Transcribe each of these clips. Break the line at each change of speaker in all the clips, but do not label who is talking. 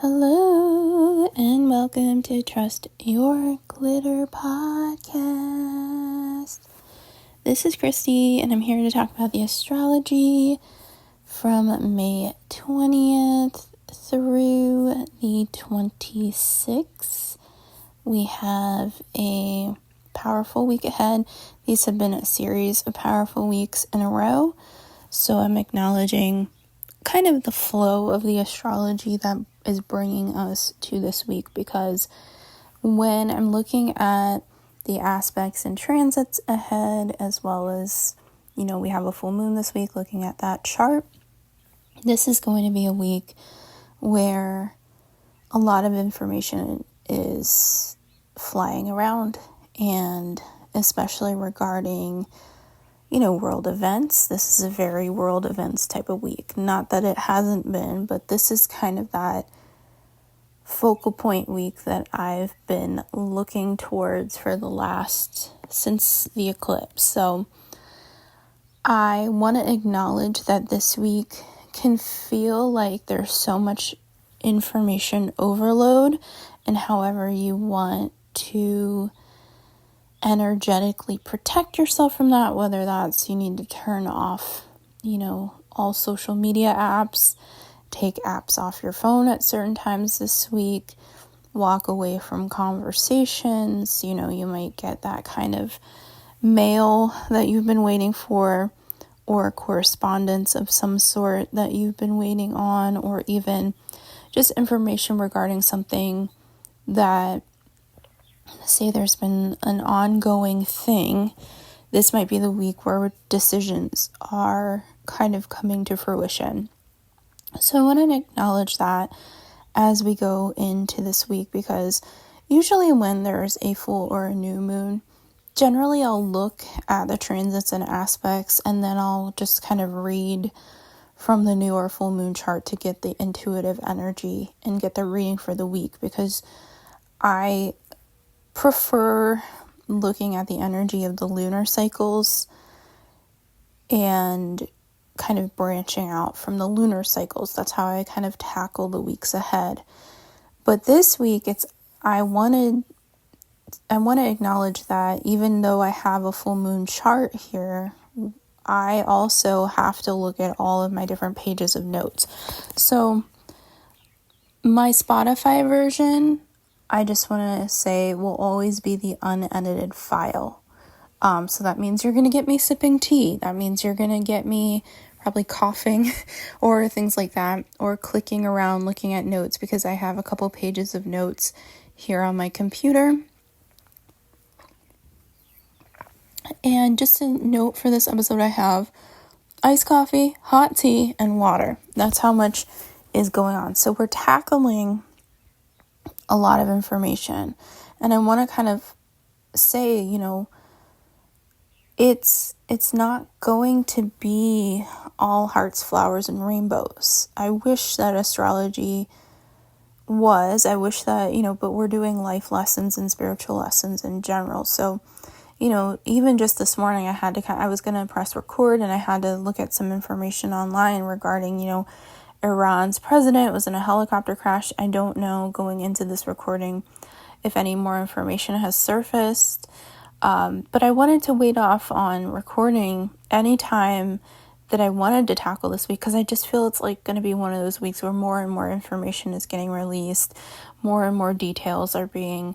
Hello and welcome to Trust Your Glitter podcast. This is Christy and I'm here to talk about the astrology from May 20th through the 26th. We have a powerful week ahead. These have been a series of powerful weeks in a row, so I'm acknowledging kind of the flow of the astrology that is bringing us to this week, because when I'm looking at the aspects and transits ahead, as well as, we have a full moon this week, looking at that chart, this is going to be a week where a lot of information is flying around, and especially regarding world events. This is a very world events type of week. Not that it hasn't been, but this is kind of that focal point week that I've been looking towards since the eclipse. So I want to acknowledge that this week can feel like there's so much information overload, and however you want to energetically protect yourself from that, whether that's you need to turn off, all social media apps, take apps off your phone at certain times this week, walk away from conversations, you might get that kind of mail that you've been waiting for, or correspondence of some sort that you've been waiting on, or even just information regarding something that, say there's been an ongoing thing. This might be the week where decisions are kind of coming to fruition. So I want to acknowledge that as we go into this week, because usually when there's a full or a new moon, generally I'll look at the transits and aspects, and then I'll just kind of read from the new or full moon chart to get the intuitive energy and get the reading for the week, because I prefer looking at the energy of the lunar cycles and kind of branching out from the lunar cycles. That's how I kind of tackle the weeks ahead. But this week, I want to acknowledge that even though I have a full moon chart here, I also have to look at all of my different pages of notes. So my Spotify version, I just want to say, will always be the unedited file. So that means you're going to get me sipping tea. That means you're going to get me probably coughing or things like that, or clicking around looking at notes, because I have a couple pages of notes here on my computer. And just a note for this episode, I have iced coffee, hot tea, and water. That's how much is going on. So we're tackling a lot of information, and I want to kind of say, it's not going to be all hearts, flowers, and rainbows. I wish that astrology was. I wish that, but we're doing life lessons and spiritual lessons in general. So, even just this morning, I was going to press record, and I had to look at some information online regarding, Iran's president was in a helicopter crash. I don't know, going into this recording, if any more information has surfaced. But I wanted to wait off on recording any time that I wanted to tackle this week, because I just feel it's like going to be one of those weeks where more and more information is getting released, more and more details are being,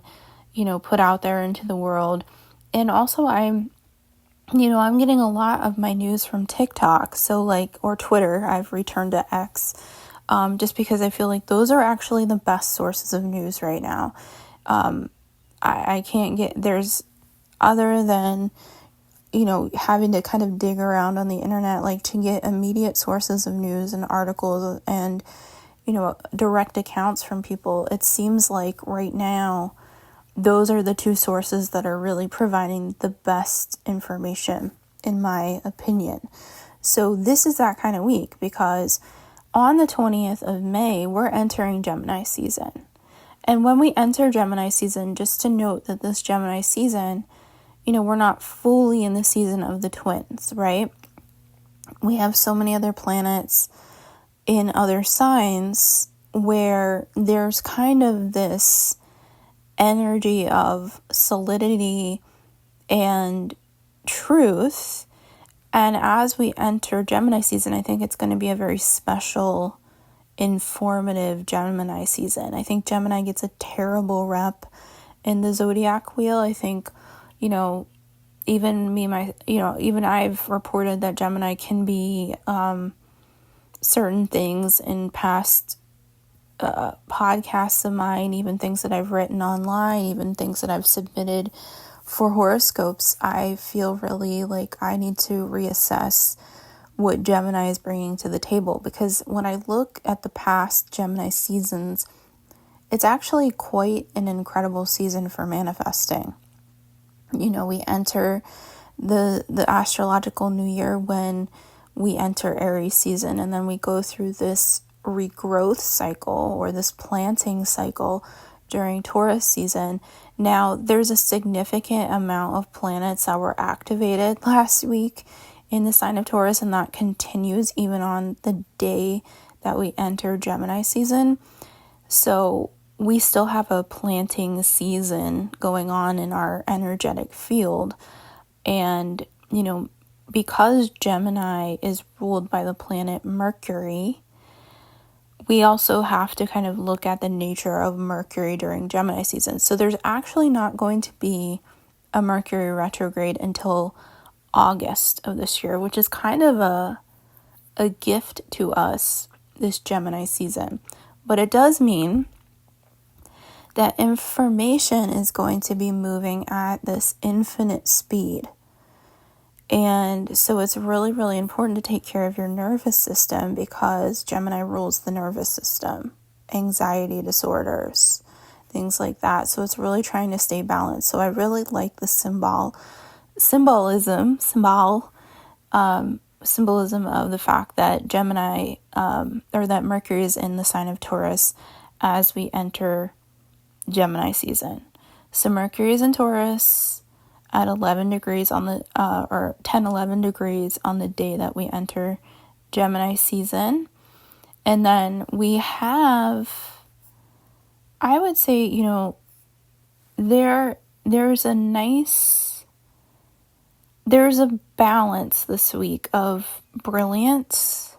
put out there into the world. And also I'm getting a lot of my news from TikTok, or Twitter. I've returned to X, just because I feel like those are actually the best sources of news right now. I can't get, other than, having to kind of dig around on the internet, to get immediate sources of news and articles and, direct accounts from people. It seems like right now, those are the two sources that are really providing the best information, in my opinion. So this is that kind of week, because on the 20th of May, we're entering Gemini season. And when we enter Gemini season, just to note that this Gemini season, we're not fully in the season of the twins, right? We have so many other planets in other signs where there's kind of this energy of solidity and truth. And as we enter Gemini season, I think it's going to be a very special, informative Gemini season. I think Gemini gets a terrible rep in the zodiac wheel. I think, even I've reported that Gemini can be certain things in past podcasts of mine, even things that I've written online, even things that I've submitted for horoscopes. I feel really like I need to reassess what Gemini is bringing to the table, because when I look at the past Gemini seasons, it's actually quite an incredible season for manifesting. We enter the astrological new year when we enter Aries season, and then we go through this regrowth cycle or this planting cycle during Taurus season. Now, there's a significant amount of planets that were activated last week in the sign of Taurus, and that continues even on the day that we enter Gemini season. So we still have a planting season going on in our energetic field. And, because Gemini is ruled by the planet Mercury, we also have to kind of look at the nature of Mercury during Gemini season. So there's actually not going to be a Mercury retrograde until August of this year, which is kind of a gift to us this Gemini season. But it does mean that information is going to be moving at this infinite speed. And so it's really, really important to take care of your nervous system, because Gemini rules the nervous system, anxiety disorders, things like that. So it's really trying to stay balanced. So I really like the symbolism of the fact that Gemini, or that Mercury is in the sign of Taurus as we enter Gemini season. So Mercury is in Taurus at 11 degrees on the, or 10-11 degrees on the day that we enter Gemini season. And then we have, I would say, there's a balance this week of brilliance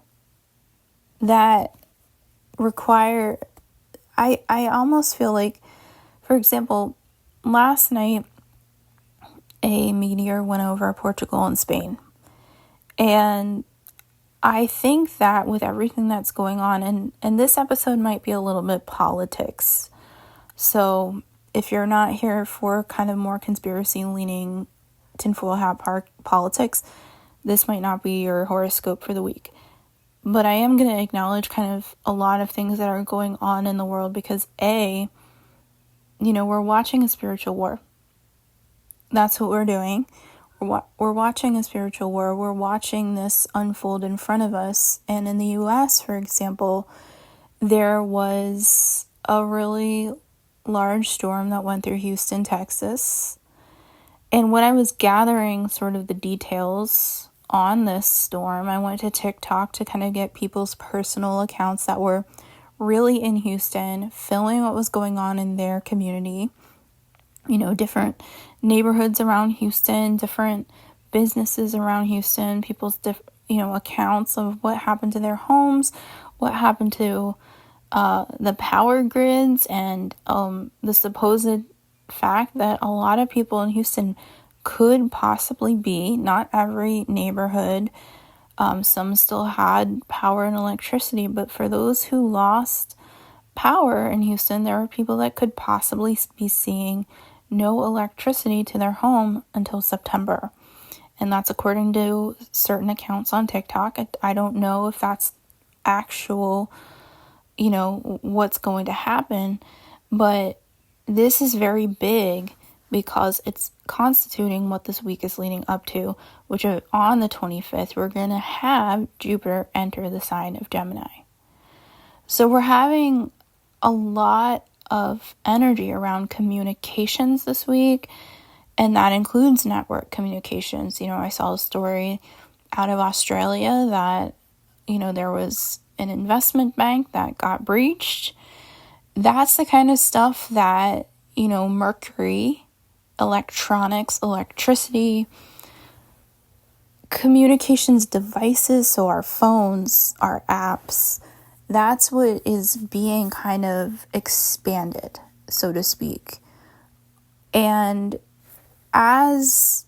that require, I almost feel like, for example, last night, a meteor went over Portugal and Spain. And I think that with everything that's going on, and this episode might be a little bit politics. So if you're not here for kind of more conspiracy-leaning tinfoil hat politics, this might not be your horoscope for the week. But I am going to acknowledge kind of a lot of things that are going on in the world, because we're watching a spiritual war. That's what we're doing. We're watching a spiritual war. We're watching this unfold in front of us. And in the U.S., for example, there was a really large storm that went through Houston, Texas. And when I was gathering sort of the details on this storm, I went to TikTok to kind of get people's personal accounts that were really in Houston, filming what was going on in their community. Different neighborhoods around Houston, different businesses around Houston, people's accounts of what happened to their homes, what happened to the power grids, and the supposed fact that a lot of people in Houston could possibly be, not every neighborhood, some still had power and electricity, but for those who lost power in Houston, there were people that could possibly be seeing no electricity to their home until September. And that's according to certain accounts on TikTok. I don't know if that's actual, what's going to happen, but this is very big because it's constituting what this week is leading up to, which on the 25th, we're going to have Jupiter enter the sign of Gemini. So we're having a lot of energy around communications this week, and that includes network communications. I saw a story out of Australia that, there was an investment bank that got breached. That's the kind of stuff that, Mercury, electronics, electricity, communications devices, so our phones, our apps, that's what is being kind of expanded, so to speak. And as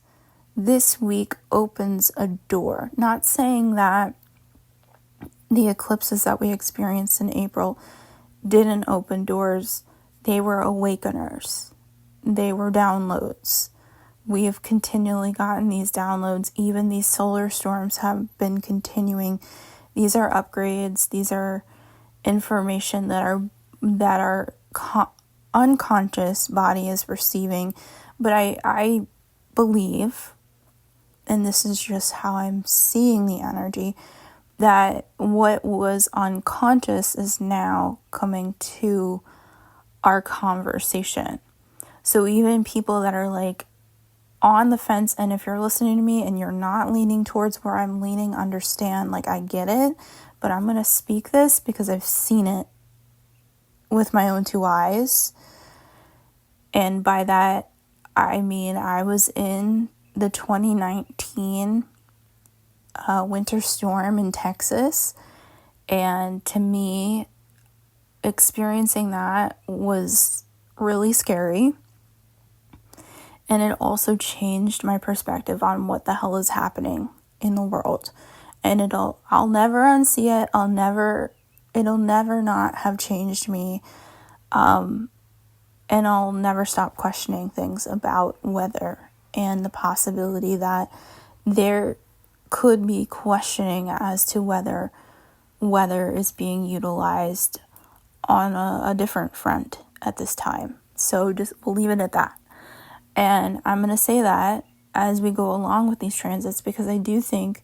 this week opens a door, not saying that the eclipses that we experienced in April didn't open doors, they were awakeners. They were downloads. We have continually gotten these downloads. Even these solar storms have been continuing. These are upgrades. These are information that our unconscious body is receiving. But I believe, and this is just how I'm seeing the energy, that what was unconscious is now coming to our conversation. So even people that are like on the fence, and if you're listening to me and you're not leaning towards where I'm leaning, understand, like, I get it, but I'm going to speak this because I've seen it with my own two eyes. And by that, I mean, I was in the 2019 winter storm in Texas, and to me, experiencing that was really scary. And it also changed my perspective on what the hell is happening in the world. And I'll never unsee it. It'll never not have changed me. And I'll never stop questioning things about weather and the possibility that there could be questioning as to whether weather is being utilized on a different front at this time. So we'll leave it at that. And I'm going to say that as we go along with these transits, because I do think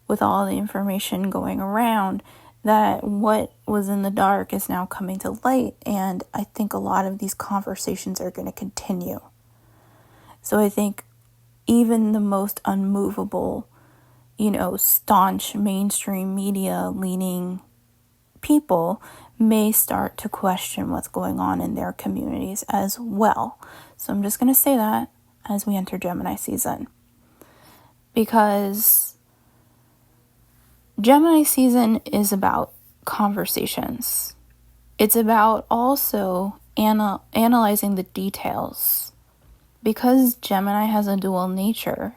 with all the information going around that what was in the dark is now coming to light. And I think a lot of these conversations are going to continue. So I think even the most unmovable, staunch mainstream media leaning people may start to question what's going on in their communities as well. So I'm just going to say that as we enter Gemini season, because Gemini season is about conversations. It's about also analyzing the details, because Gemini has a dual nature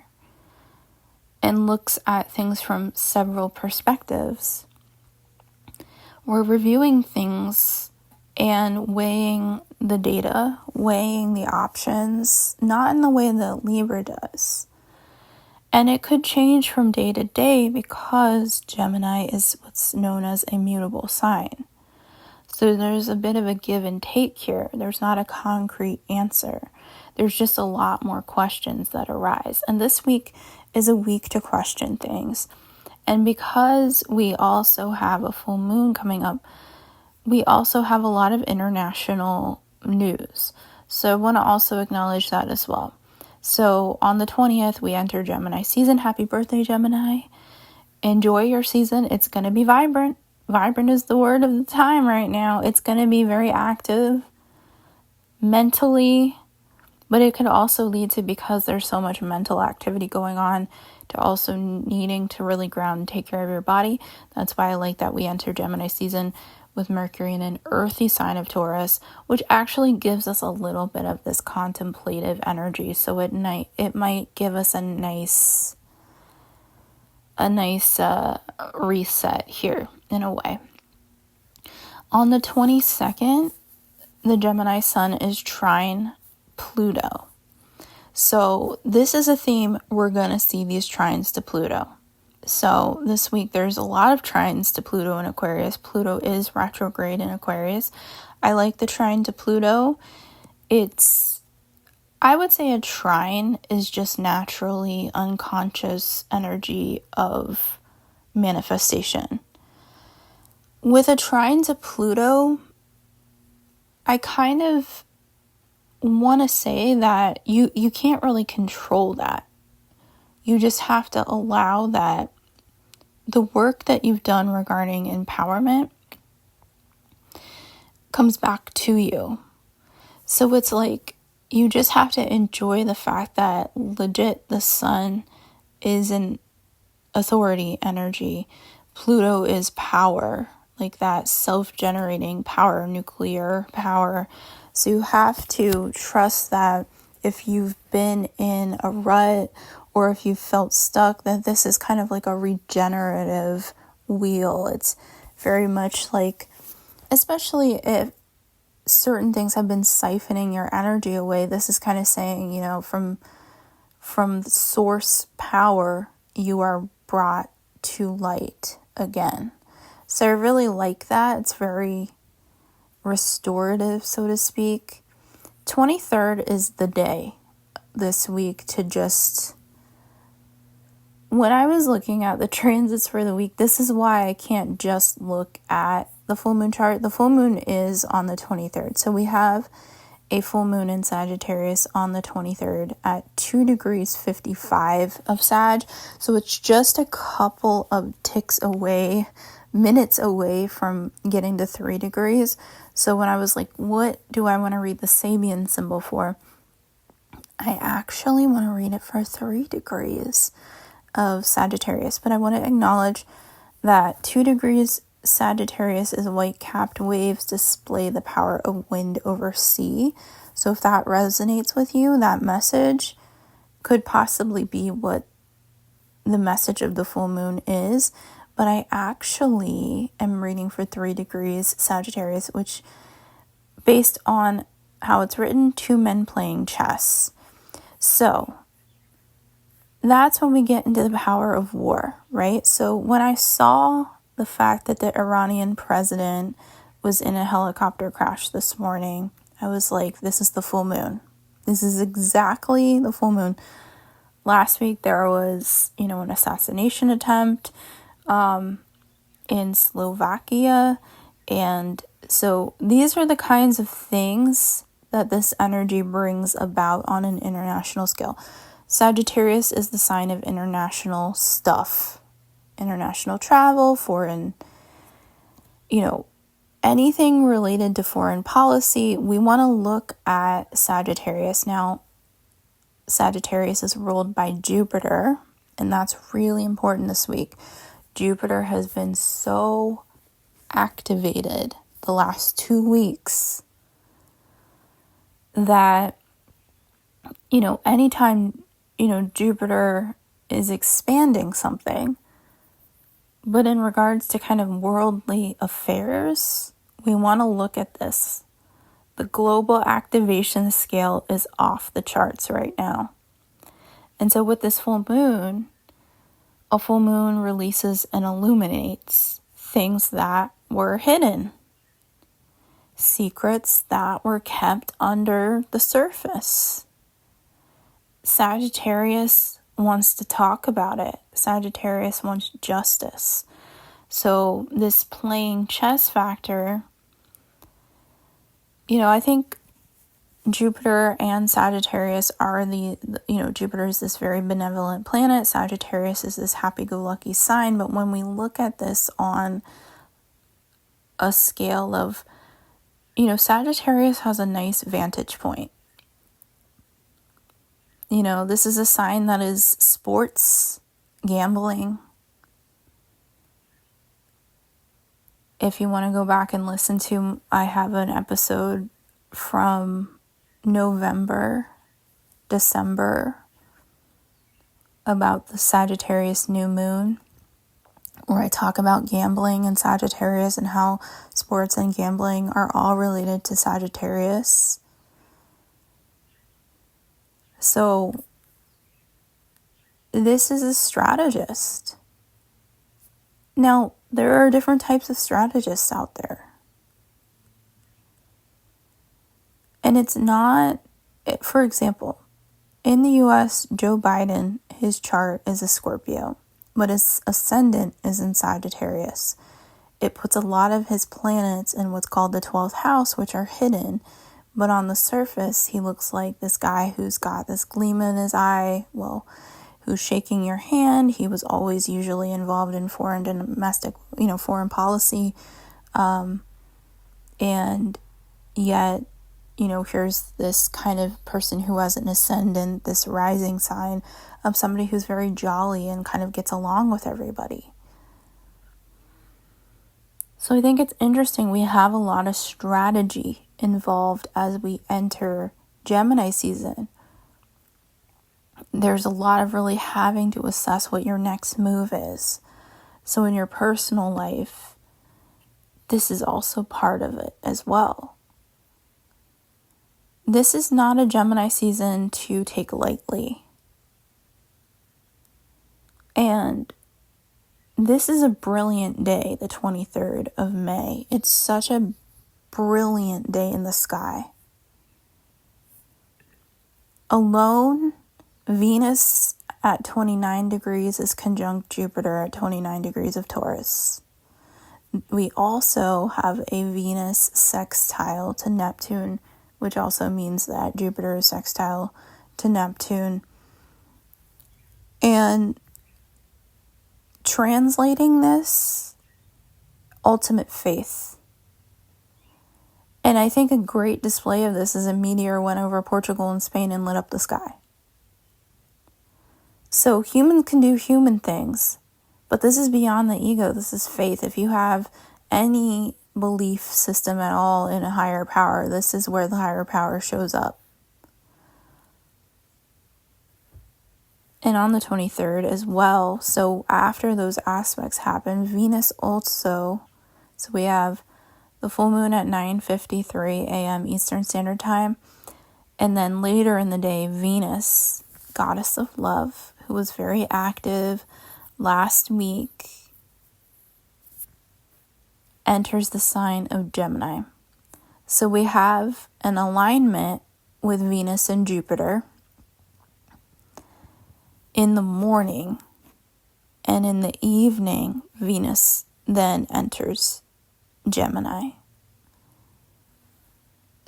and looks at things from several perspectives. We're reviewing things and weighing the data, weighing the options, not in the way that Libra does. And it could change from day to day because Gemini is what's known as a mutable sign. So there's a bit of a give and take here. There's not a concrete answer. There's just a lot more questions that arise. And this week is a week to question things. And because we also have a full moon coming up, we also have a lot of international news. So I want to also acknowledge that as well. So on the 20th, we enter Gemini season. Happy birthday, Gemini. Enjoy your season. It's going to be vibrant. Vibrant is the word of the time right now. It's going to be very active mentally, but it could also lead to, because there's so much mental activity going on, to also needing to really ground and take care of your body. That's why I like that we enter Gemini season with Mercury in an earthy sign of Taurus, which actually gives us a little bit of this contemplative energy. So it might give us a nice reset here in a way. On the 22nd, the Gemini sun is trine Pluto. So this is a theme. We're going to see these trines to Pluto. So this week there's a lot of trines to Pluto in Aquarius. Pluto is retrograde in Aquarius. I like the trine to Pluto. I would say a trine is just naturally unconscious energy of manifestation. With a trine to Pluto, I kind of want to say that you can't really control that. You just have to allow that the work that you've done regarding empowerment comes back to you. So it's like you just have to enjoy the fact that legit the sun is an authority energy. Pluto is power, like that self-generating power, nuclear power. So you have to trust that if you've been in a rut or if you felt stuck, that this is kind of like a regenerative wheel. It's very much like, especially if certain things have been siphoning your energy away, this is kind of saying, you know, from the source power, you are brought to light again. So I really like that. It's very restorative, so to speak. 23rd is the day this week to just... When I was looking at the transits for the week, this is why I can't just look at the full moon chart. The full moon is on the 23rd. So we have a full moon in Sagittarius on the 23rd at 2 degrees 55 of Sag. So it's just a couple of ticks away, minutes away from getting to 3 degrees. So when I was like, what do I want to read the Sabian symbol for? I actually want to read it for 3 degrees of Sagittarius, but I want to acknowledge that 2 degrees Sagittarius is white-capped waves display the power of wind over sea. So if that resonates with you, that message could possibly be what the message of the full moon is. But I actually am reading for 3 degrees Sagittarius, which, based on how it's written, 2 men playing chess. So that's when we get into the power of war, right? So when I saw the fact that the Iranian president was in a helicopter crash this morning, I was like, this is the full moon. This is exactly the full moon. Last week there was, an assassination attempt in Slovakia. And so these are the kinds of things that this energy brings about on an international scale. Sagittarius is the sign of international stuff, international travel, foreign, anything related to foreign policy. We want to look at Sagittarius. Now, Sagittarius is ruled by Jupiter, and that's really important this week. Jupiter has been so activated the last 2 weeks that, anytime Jupiter is expanding something, but in regards to kind of worldly affairs, we want to look at this. The global activation scale is off the charts right now. And so with this full moon, a full moon releases and illuminates things that were hidden, secrets that were kept under the surface. Sagittarius wants to talk about it. Sagittarius wants justice. So this playing chess factor, I think Jupiter and Sagittarius are Jupiter is this very benevolent planet. Sagittarius is this happy-go-lucky sign. But when we look at this on a scale of, Sagittarius has a nice vantage point. This is a sign that is sports, gambling. If you want to go back and listen to, I have an episode from November, December about the Sagittarius new moon, where I talk about gambling and Sagittarius and how sports and gambling are all related to Sagittarius. So this is a strategist. Now, there are different types of strategists out there. And it's not, for example, in the US, Joe Biden, his chart is a Scorpio, but his ascendant is in Sagittarius. It puts a lot of his planets in what's called the 12th house, which are hidden. But on the surface, he looks like this guy who's got this gleam in his eye, who's shaking your hand. He was always usually involved in foreign domestic, foreign policy. And yet, here's this kind of person who has an ascendant, this rising sign of somebody who's very jolly and kind of gets along with everybody. So I think it's interesting. We have a lot of strategy involved as we enter Gemini season. There's a lot of really having to assess what your next move is. So in your personal life, this is also part of it as well. This is not a Gemini season to take lightly. And this is a brilliant day, the 23rd of May. It's such a brilliant day in the sky. Alone, Venus at 29 degrees is conjunct Jupiter at 29 degrees of Taurus. We also have a Venus sextile to Neptune, which also means that Jupiter is sextile to Neptune. And translating this, ultimate faith. And I think a great display of this is a meteor went over Portugal and Spain and lit up the sky. So humans can do human things, but this is beyond the ego. This is faith. If you have any belief system at all in a higher power, this is where the higher power shows up. And on the 23rd as well, so after those aspects happen, Venus also, so we have the full moon at 9:53 a.m. Eastern Standard Time, and then later in the day, Venus, goddess of love, who was very active last week, enters the sign of Gemini. So we have an alignment with Venus and Jupiter in the morning, and in the evening, Venus then enters Gemini.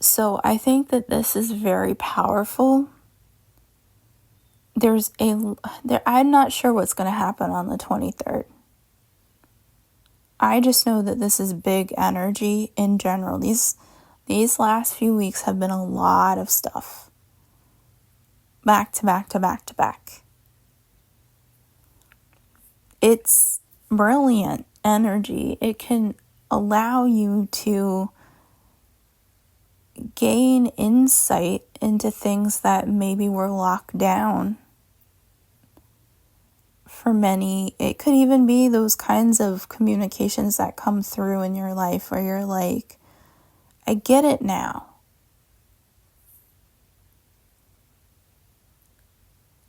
So I think that this is very powerful. I'm not sure what's going to happen on the 23rd. I just know that this is big energy in general. These last few weeks have been a lot of stuff. Back to back to back to back. It's brilliant energy. It can allow you to gain insight into things that maybe were locked down. For many, it could even be those kinds of communications that come through in your life where you're like, I get it now.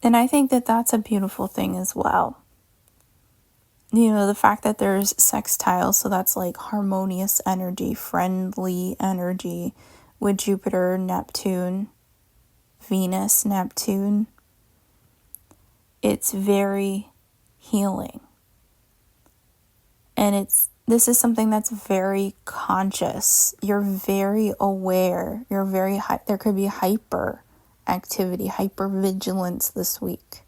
And I think that that's a beautiful thing as well. The fact that there's sextiles, so that's like harmonious energy, friendly energy with Jupiter, Neptune, Venus, Neptune. It's very healing. And this is something that's very conscious. You're very aware. There could be hyper activity, hyper vigilance this week.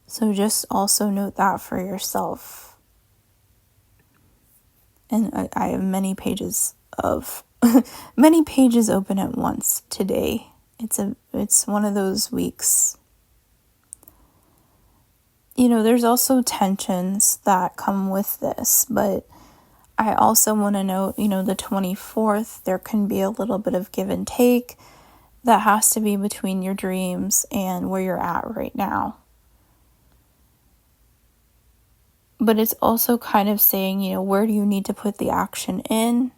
So just also note that for yourself. And I have many pages open at once today. It's one of those weeks. There's also tensions that come with this, but I also want to note, the 24th, there can be a little bit of give and take that has to be between your dreams and where you're at right now. But it's also kind of saying, where do you need to put the action in?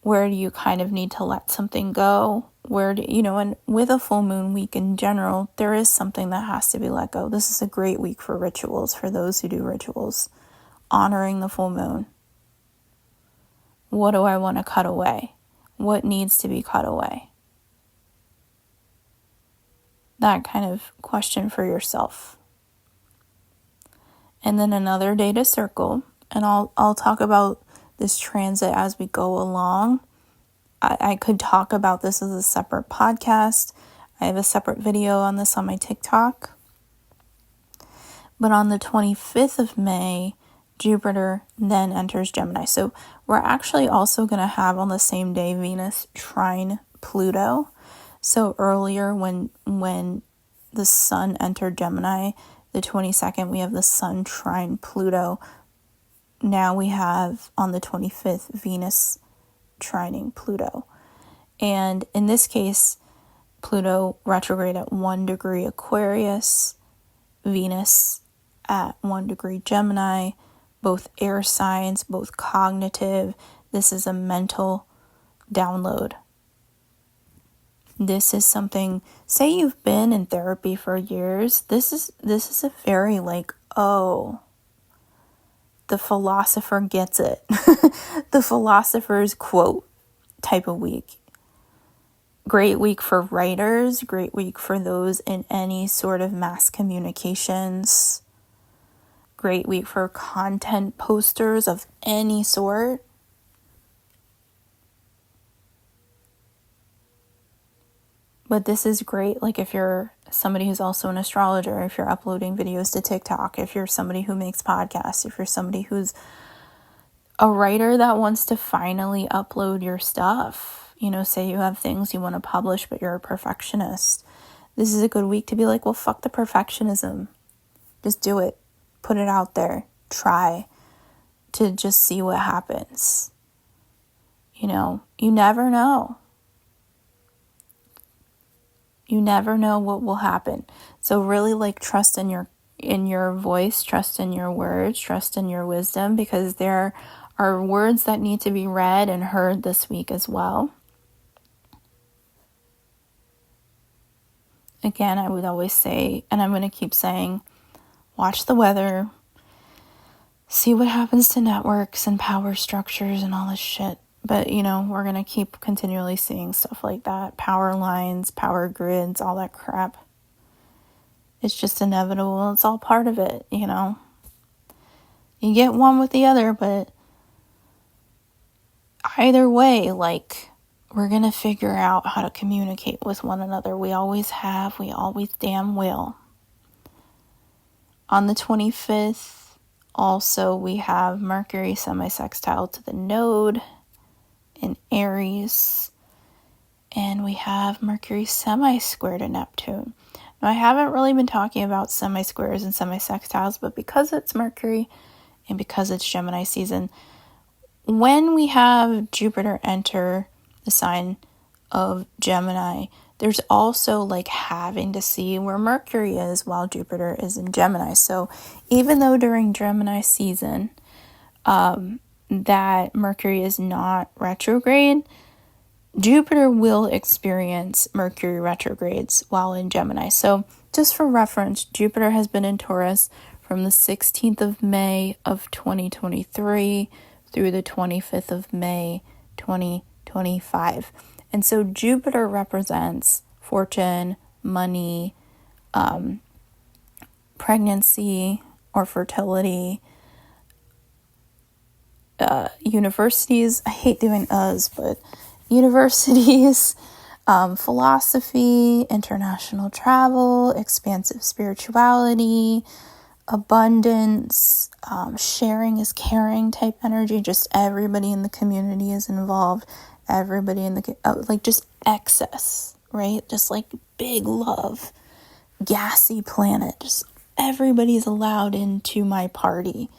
Where do you kind of need to let something go? And with a full moon week in general, there is something that has to be let go. This is a great week for rituals, for those who do rituals. Honoring the full moon. What do I want to cut away? What needs to be cut away? That kind of question for yourself. And then another day to circle, and I'll talk about this transit as we go along. I could talk about this as a separate podcast. I have a separate video on this on my TikTok. But on the 25th of May, Jupiter then enters Gemini. So we're actually also going to have on the same day Venus trine Pluto. So earlier when the sun entered Gemini, the 22nd, we have the sun trine Pluto. Now we have on the 25th Venus trining Pluto. And in this case, Pluto retrograde at 1 degree Aquarius, Venus at 1 degree Gemini, both air signs, both cognitive. This is a mental download. This is something, say you've been in therapy for years, this is a very like, oh, the philosopher gets it. The philosopher's quote type of week. Great week for writers, great week for those in any sort of mass communications. Great week for content posters of any sort. But this is great, like if you're somebody who's also an astrologer, if you're uploading videos to TikTok, if you're somebody who makes podcasts, if you're somebody who's a writer that wants to finally upload your stuff. You know, say you have things you want to publish, but you're a perfectionist. This is a good week to be like, well, fuck the perfectionism. Just do it. Put it out there. Try to just see what happens. You know, you never know. You never know what will happen. So really like trust in your voice, trust in your words, trust in your wisdom, because there are words that need to be read and heard this week as well. Again, I would always say, and I'm going to keep saying, watch the weather, see what happens to networks and power structures and all this shit. But, you know, we're going to keep continually seeing stuff like that. Power lines, power grids, all that crap. It's just inevitable. It's all part of it, you know. You get one with the other, but either way, like, we're going to figure out how to communicate with one another. We always have. We always damn will. On the 25th, also, we have Mercury semi-sextile to the node in Aries, and we have Mercury semi-square to Neptune. Now, I haven't really been talking about semi-squares and semi-sextiles, but because it's Mercury and because it's Gemini season, when we have Jupiter enter the sign of Gemini, there's also like having to see where Mercury is while Jupiter is in Gemini. So even though during Gemini season, that Mercury is not retrograde, Jupiter will experience Mercury retrogrades while in Gemini. So just for reference, Jupiter has been in Taurus from the 16th of May of 2023 through the 25th of May 2025. And so Jupiter represents fortune, money, pregnancy or fertility, universities. I hate doing but universities, philosophy, international travel, expansive spirituality, abundance, sharing is caring type energy. Just everybody in the community is involved. Everybody in the, like just excess, right? Just like big love, gassy planet. Just everybody's allowed into my party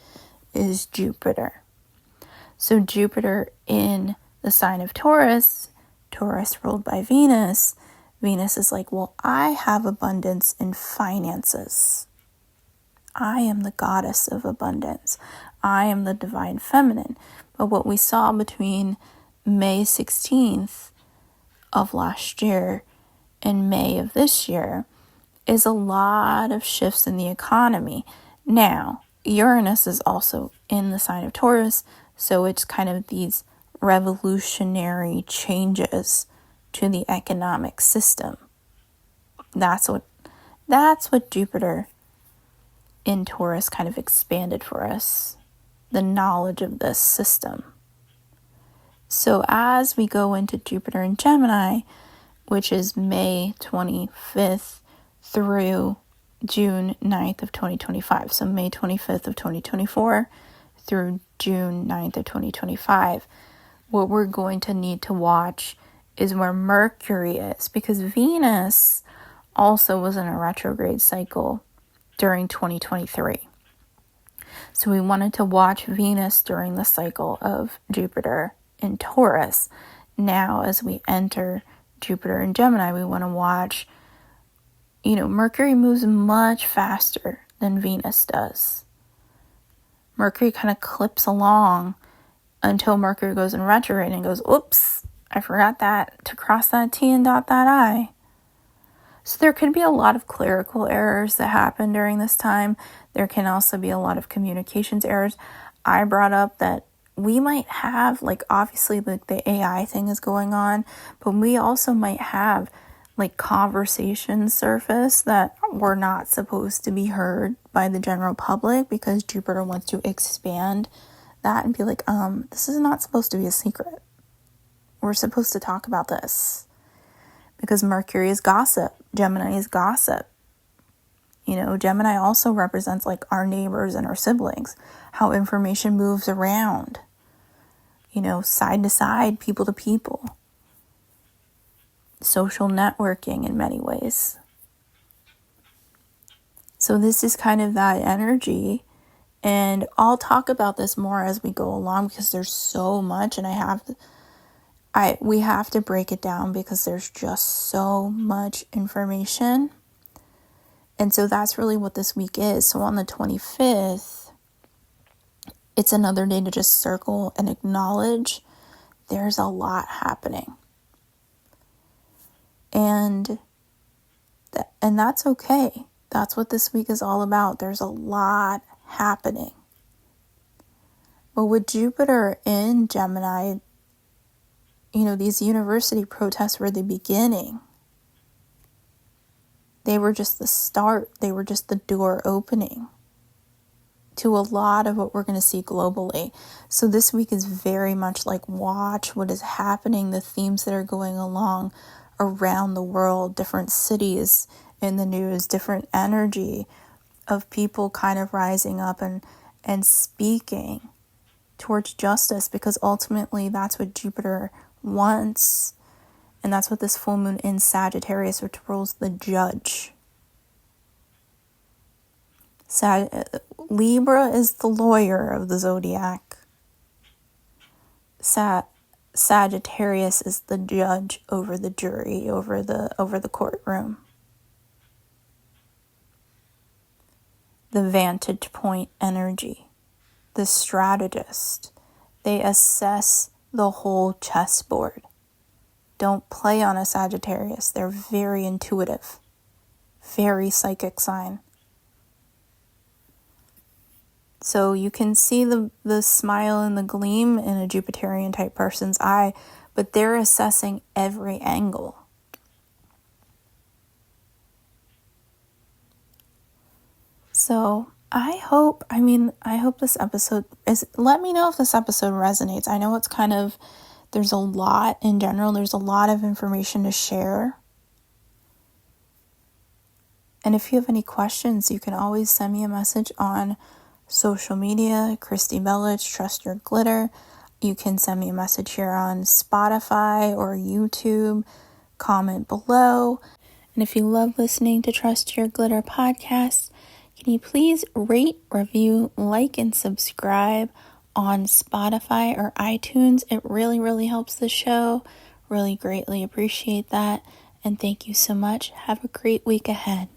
is Jupiter. So Jupiter in the sign of Taurus, Taurus ruled by Venus, Venus is like, well, I have abundance in finances. I am the goddess of abundance. I am the divine feminine. But what we saw between May 16th of last year and May of this year is a lot of shifts in the economy. Now, Uranus is also in the sign of Taurus, so it's kind of these revolutionary changes to the economic system. That's what Jupiter in Taurus kind of expanded for us, the knowledge of this system. So as we go into Jupiter in Gemini, which is May 25th through June 9th of 2025. So May 25th of 2024 through June 9th of 2025. What we're going to need to watch is where Mercury is, because Venus also was in a retrograde cycle during 2023. So we wanted to watch Venus during the cycle of Jupiter in Taurus. Now, as we enter Jupiter in Gemini, we want to watch, Mercury moves much faster than Venus does. Mercury kind of clips along until Mercury goes in retrograde and goes, oops, I forgot to cross that T and dot that I. So there could be a lot of clerical errors that happen during this time. There can also be a lot of communications errors. I brought up that we might have, obviously the AI thing is going on, but we also might have conversations surface that were not supposed to be heard by the general public, because Jupiter wants to expand that and be like, this is not supposed to be a secret. We're supposed to talk about this. Because Mercury is gossip. Gemini is gossip. Gemini also represents our neighbors and our siblings. How information moves around. Side to side, people to people. Social networking in many ways. So this is kind of that energy. And I'll talk about this more as we go along, because there's so much, and we have to break it down because there's just so much information. And so that's really what this week is. So on the 25th, it's another day to just circle and acknowledge there's a lot happening. And that's okay. That's what this week is all about. There's a lot happening. But with Jupiter in Gemini, these university protests were the beginning. They were just the start. They were just the door opening to a lot of what we're going to see globally. So this week is very much watch what is happening, the themes that are going along around the world, different cities in the news, different energy of people kind of rising up and speaking towards justice, because ultimately that's what Jupiter wants. And that's what this full moon in Sagittarius, which rules the judge. Libra is the lawyer of the zodiac. Sagittarius is the judge over the jury, over the courtroom. The vantage point energy. The strategist. They assess the whole chessboard. Don't play on a Sagittarius. They're very intuitive. Very psychic sign. So you can see the smile and the gleam in a Jupiterian type person's eye, but they're assessing every angle. So I hope this episode let me know if this episode resonates. I know there's a lot in general. There's a lot of information to share. And if you have any questions, you can always send me a message on social media, Christy Bellich, Trust Your Glitter. You can send me a message here on Spotify or YouTube. Comment below. And if you love listening to Trust Your Glitter podcast, can you please rate, review, like, and subscribe on Spotify or iTunes? It really, really helps the show. Really greatly appreciate that. And thank you so much. Have a great week ahead.